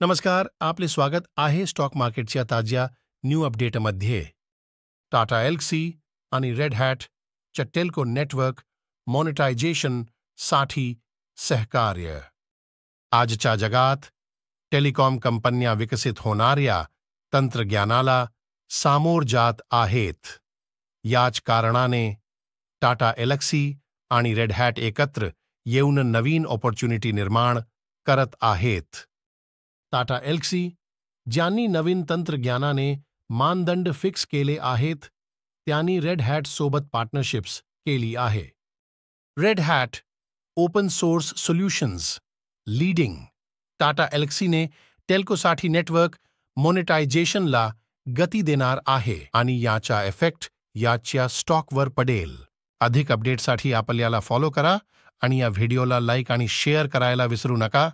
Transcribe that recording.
नमस्कार, आपले स्वागत आहे स्टॉक मार्केटच्या ताज्या न्यू अपडेटमध्ये. टाटा एल्क्सी आणि रेड हॅटच्या टेल्को नेटवर्क मॉनिटायझेशनसाठी सहकार्य. आजच्या जगात टेलिकॉम कंपन्या विकसित होणाऱ्या तंत्रज्ञानाला सामोर जात आहेत. याच कारणाने टाटा एल्क्सी आणि रेड हॅट एकत्र येऊन नवीन ऑपॉर्च्युनिटी निर्माण करत आहेत. टाटा एल्क्सी ज्यांनी नवीन तंत्रज्ञानाने मानदंड फिक्स केले आहेत त्यांनी रेड हॅट सोबत पार्टनरशिप्स केली आहे. Red Hat open source solutions leading. Tata एल्क्सीने टेल्कोसाठी नेटवर्क मॉनिटायझेशनला गती देणार आहे आणि याचा इफेक्ट याच्या स्टॉकवर पडेल. अधिक अपडेटसाठी आपल्याला फॉलो करा आणि या व्हिडिओला लाईक आणि शेअर करायला विसरू नका.